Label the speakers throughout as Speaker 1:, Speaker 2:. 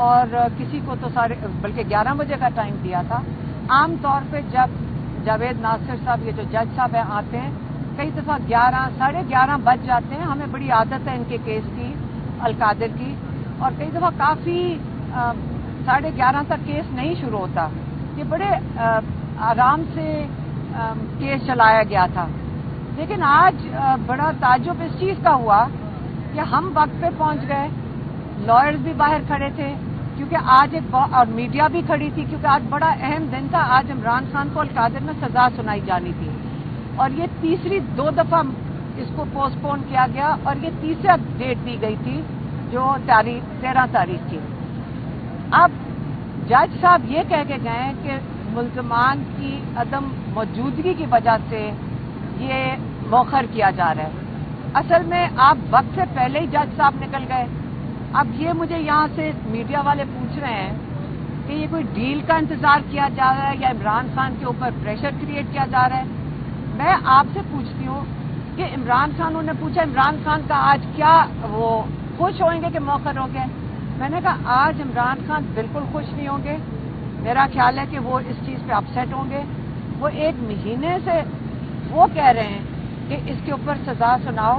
Speaker 1: اور کسی کو تو بلکہ 11 بجے کا ٹائم دیا تھا. عام طور پہ جب جاوید ناصر صاحب یہ جو جج صاحب ہیں آتے ہیں کئی دفعہ 11 بج جاتے ہیں. ہمیں بڑی عادت ہے ان کے کیس کی, القادر کی, اور کئی دفعہ کافی 11:30 تک کیس نہیں شروع ہوتا. یہ بڑے آرام سے کیس چلایا گیا تھا. لیکن آج بڑا تعجب اس چیز کا ہوا کہ ہم وقت پہ پہنچ گئے, لائرز بھی باہر کھڑے تھے کیونکہ آج اور میڈیا بھی کھڑی تھی کیونکہ آج بڑا اہم دن تھا. آج عمران خان کو القادر میں سزا سنائی جانی تھی اور یہ تیسری 2 دفعہ اس کو پوسٹ پون کیا گیا اور یہ تیسرا ڈیٹ دی گئی تھی جو 13 تاریخ کی. اب جج صاحب یہ کہہ کے گئے کہ ملزمان کی عدم موجودگی کی وجہ سے یہ مؤخر کیا جا رہا ہے. اصل میں آپ وقت سے پہلے ہی جج صاحب نکل گئے. اب یہ مجھے یہاں سے میڈیا والے پوچھ رہے ہیں کہ یہ کوئی ڈیل کا انتظار کیا جا رہا ہے یا عمران خان کے اوپر پریشر کریٹ کیا جا رہا ہے. میں آپ سے پوچھتی ہوں کہ عمران خان, انہوں نے پوچھا عمران خان کا آج کیا وہ خوش ہوئیں گے کہ مؤخر ہو گئے. میں نے کہا آج عمران خان بالکل خوش نہیں ہوں گے. میرا خیال ہے کہ وہ اس چیز پہ اپسیٹ ہوں گے. وہ 1 مہینے سے وہ کہہ رہے ہیں کہ اس کے اوپر سزا سناؤ,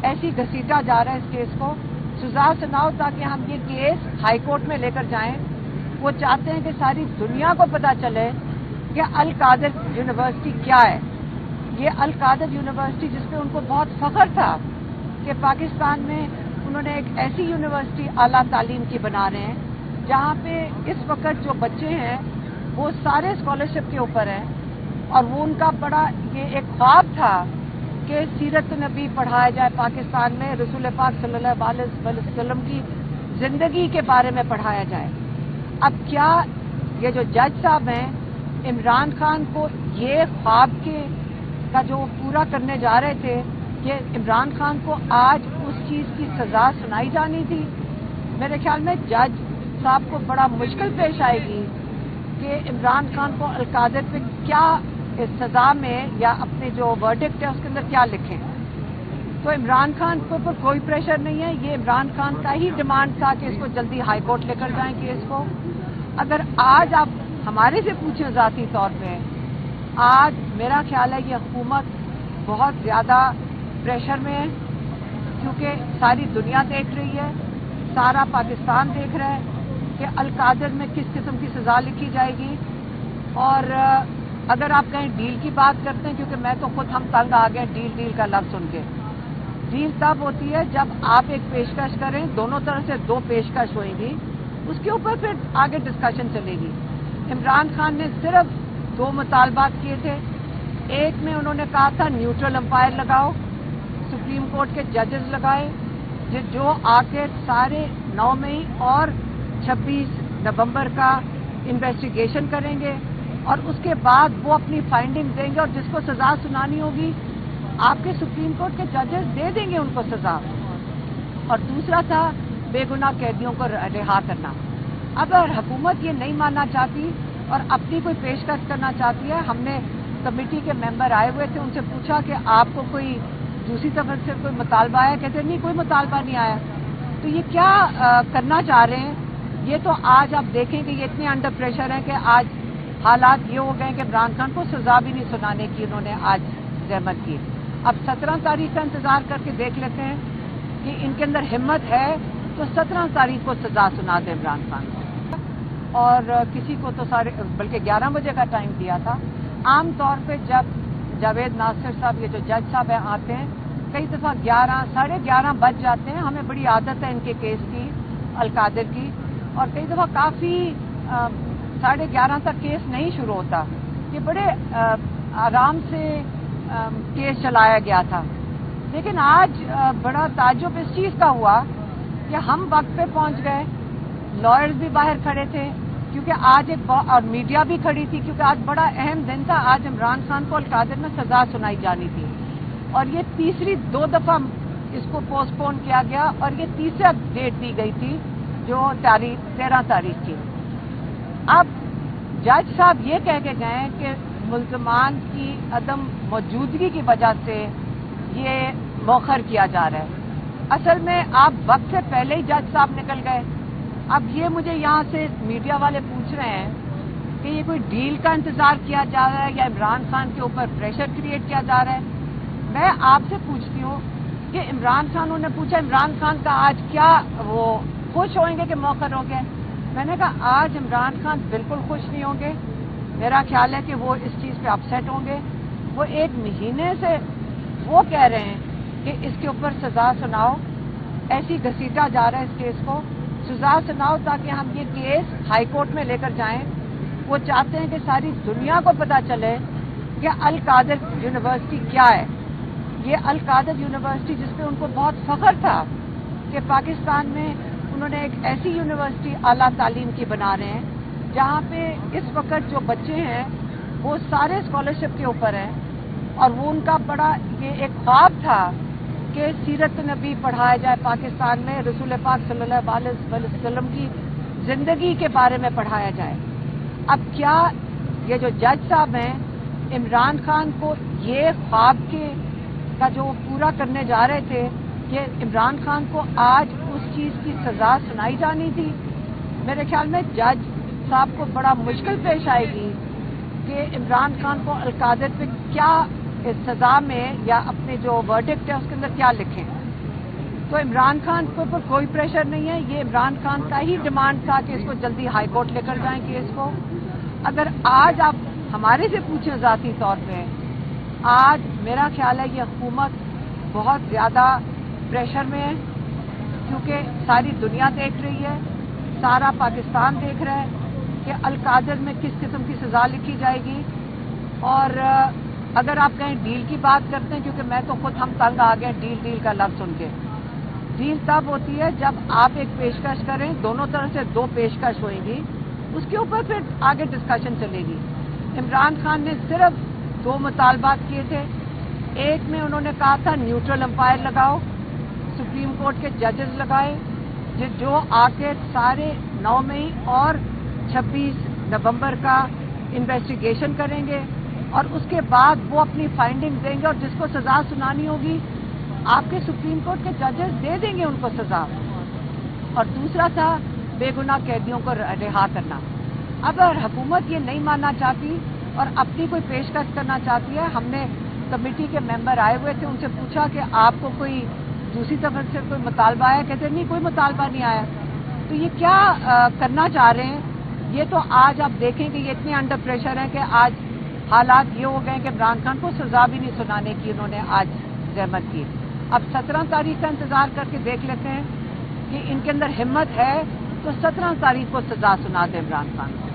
Speaker 1: ایسی گھسیٹا جا رہا ہے اس کیس کو, سزا سناؤ تاکہ ہم یہ کیس ہائی کورٹ میں لے کر جائیں. وہ چاہتے ہیں کہ ساری دنیا کو پتہ چلے کہ القادر یونیورسٹی کیا ہے. یہ القادر یونیورسٹی جس پہ ان کو بہت فخر تھا کہ پاکستان میں انہوں نے ایک ایسی یونیورسٹی اعلیٰ تعلیم کی بنا رہے ہیں جہاں پہ اس وقت جو بچے ہیں وہ سارے اسکالرشپ کے اوپر ہیں. اور وہ ان کا بڑا یہ ایک خواب تھا کہ سیرت نبی پڑھایا جائے پاکستان میں, رسول پاک صلی اللہ علیہ وسلم کی زندگی کے بارے میں پڑھایا جائے. اب کیا یہ جو جج صاحب ہیں عمران خان کو یہ خواب کا جو پورا کرنے جا رہے تھے کہ عمران خان کو آج اس چیز کی سزا سنائی جانی تھی. میرے خیال میں جج صاحب کو بڑا مشکل پیش آئے گی کہ عمران خان کو القادر پہ کیا سزا میں یا اپنے جو ورڈکٹ ہے اس کے اندر کیا لکھیں. تو عمران خان کے اوپر کوئی پریشر نہیں ہے. یہ عمران خان کا ہی ڈیمانڈ تھا کہ اس کو جلدی ہائی کورٹ لے کر جائیں کیس کو. اگر آج آپ ہمارے سے پوچھیں ذاتی طور پہ, آج میرا خیال ہے یہ حکومت بہت زیادہ پریشر میں ہے کیونکہ ساری دنیا دیکھ رہی ہے, سارا پاکستان دیکھ رہا ہے کہ القادر میں کس قسم کی سزا لکھی جائے گی. اور اگر آپ کہیں ڈیل کی بات کرتے ہیں, کیونکہ میں تو خود ہم تنگ آ گئے ڈیل کا لفظ سن کے. ڈیل تب ہوتی ہے جب آپ ایک پیشکش کریں, دونوں طرف سے 2 پیشکش ہوئیں گی, اس کے اوپر پھر آگے ڈسکشن چلے گی. عمران خان نے صرف 2 مطالبات کیے تھے. ایک میں انہوں نے کہا تھا نیوٹرل امپائر لگاؤ, سپریم کورٹ کے ججز لگائے جو آ کے سارے 9 مئی اور 26 نومبر کا انویسٹیگیشن کریں گے اور اس کے بعد وہ اپنی فائنڈنگ دیں گے اور جس کو سزا سنانی ہوگی آپ کے سپریم کورٹ کے ججز دے دیں گے ان کو سزا. اور دوسرا تھا بے گناہ قیدیوں کو رہا کرنا. اگر حکومت یہ نہیں ماننا چاہتی اور اپنی کوئی پیشکش کرنا چاہتی ہے, ہم نے کمیٹی کے ممبر آئے ہوئے تھے, ان سے پوچھا کہ آپ کو کوئی دوسری طرف سے کوئی مطالبہ آیا, کہتے نہیں کوئی مطالبہ نہیں آیا. تو یہ کیا کرنا چاہ رہے ہیں؟ یہ تو آج آپ دیکھیں کہ یہ اتنے انڈر پریشر ہیں کہ آج حالات یہ ہو گئے کہ عمران خان کو سزا بھی نہیں سنانے کی انہوں نے آج زحمت کی. اب 17 تاریخ کا انتظار کر کے دیکھ لیتے ہیں کہ ان کے اندر ہمت ہے تو 17 تاریخ کو سزا سنا دے عمران خان کو. اور کسی کو تو بلکہ 11 بجے کا ٹائم دیا تھا. عام طور پہ جب جاوید ناصر صاحب یہ جو جج صاحب ہیں آتے ہیں کئی دفعہ 11 بج جاتے ہیں. ہمیں بڑی عادت ہے ان کے کیس کی, القادر کی, اور کئی دفعہ کافی 11:30 تک کیس نہیں شروع ہوتا. یہ بڑے آرام سے کیس چلایا گیا تھا. لیکن آج بڑا تعجب اس چیز کا ہوا کہ ہم وقت پہ پہنچ گئے, لائرز بھی باہر کھڑے تھے کیونکہ آج اور میڈیا بھی کھڑی تھی کیونکہ آج بڑا اہم دن تھا. آج عمران خان کو القادر میں سزا سنائی جانی تھی اور یہ تیسری 2 دفعہ اس کو پوسٹ پون کیا گیا اور یہ تیسرا ڈیٹ دی گئی تھی جو 13 تاریخ کی. اب جج صاحب یہ کہہ کے گئے کہ ملزمان کی عدم موجودگی کی وجہ سے یہ مؤخر کیا جا رہا ہے. اصل میں آپ وقت سے پہلے ہی جج صاحب نکل گئے. اب یہ مجھے یہاں سے میڈیا والے پوچھ رہے ہیں کہ یہ کوئی ڈیل کا انتظار کیا جا رہا ہے یا عمران خان کے اوپر پریشر کریٹ کیا جا رہا ہے. میں آپ سے پوچھتی ہوں کہ عمران خان نے پوچھا عمران خان کا آج کیا وہ خوش ہوئیں گے کہ موخر ہو گئے. میں نے کہا آج عمران خان بالکل خوش نہیں ہوں گے. میرا خیال ہے کہ وہ اس چیز پہ اپسیٹ ہوں گے. وہ 1 مہینے سے وہ کہہ رہے ہیں کہ اس کے اوپر سزا سناؤ, ایسی گھسیٹا جا رہا ہے اس کیس کو, سزا سناؤ تاکہ ہم یہ کیس ہائی کورٹ میں لے کر جائیں. وہ چاہتے ہیں کہ ساری دنیا کو پتا چلے کہ القادر یونیورسٹی کیا ہے. یہ القادر یونیورسٹی جس پہ ان کو بہت فخر تھا کہ پاکستان میں انہوں نے ایک ایسی یونیورسٹی اعلیٰ تعلیم کی بنا رہے ہیں جہاں پہ اس وقت جو بچے ہیں وہ سارے اسکالرشپ کے اوپر ہیں, اور وہ ان کا بڑا یہ ایک خواب تھا کہ سیرت نبی پڑھایا جائے پاکستان میں, رسول پاک صلی اللہ علیہ وسلم کی زندگی کے بارے میں پڑھایا جائے. اب کیا یہ جو جج صاحب ہیں عمران خان کو یہ خواب کا جو پورا کرنے جا رہے تھے کہ عمران خان کو آج اس چیز کی سزا سنائی جانی تھی؟ میرے خیال میں جج صاحب کو بڑا مشکل پیش آئے گی کہ عمران خان کو القادر پہ کیا سزا میں یا اپنے جو ورڈکٹ ہے اس کے اندر کیا لکھیں. تو عمران خان کے اوپر کوئی پریشر نہیں ہے, یہ عمران خان کا ہی ڈیمانڈ تھا کہ اس کو جلدی ہائی کورٹ لے کر جائیں کیس کو. اگر آج آپ ہمارے سے پوچھیں ذاتی طور پہ, آج میرا خیال ہے یہ حکومت بہت زیادہ پریشر میں ہے, کیونکہ ساری دنیا دیکھ رہی ہے, سارا پاکستان دیکھ رہا ہے کہ القادر میں کس قسم کی سزا لکھی جائے گی. اور اگر آپ کہیں ڈیل کی بات کرتے ہیں, کیونکہ میں تو خود ہم تنگ آ گئے ڈیل کا لفظ سن کے. ڈیل تب ہوتی ہے جب آپ ایک پیشکش کریں, دونوں طرف سے 2 پیشکش ہوئیں گی, اس کے اوپر پھر آگے ڈسکشن چلے گی. عمران خان نے صرف 2 مطالبات کیے تھے. ایک میں انہوں نے کہا تھا نیوٹرل امپائر لگاؤ, سپریم کورٹ کے ججز لگائے جو آ کے سارے 9 مئی اور 26 نومبر کا انویسٹیگیشن کریں گے, اور اس کے بعد وہ اپنی فائنڈنگ دیں گے, اور جس کو سزا سنانی ہوگی آپ کے سپریم کورٹ کے ججز دے دیں گے ان کو سزا. اور دوسرا تھا بے گناہ قیدیوں کو رہا کرنا. اگر حکومت یہ نہیں ماننا چاہتی اور اپنی کوئی پیشکش کرنا چاہتی ہے, ہم نے کمیٹی کے ممبر آئے ہوئے تھے, ان سے پوچھا کہ آپ کو کوئی دوسری طرف سے کوئی مطالبہ آیا؟ کہتے نہیں کوئی مطالبہ نہیں آیا. تو یہ کیا کرنا چاہ رہے ہیں؟ یہ تو آج آپ دیکھیں کہ یہ اتنے انڈر پریشر ہیں کہ آج حالات یہ ہو گئے کہ عمران خان کو سزا بھی نہیں سنانے کی انہوں نے آج زحمت کی. اب 17 تاریخ کا انتظار کر کے دیکھ لیتے ہیں کہ ان کے اندر ہمت ہے تو 17 تاریخ کو سزا سنا دے عمران خان کو.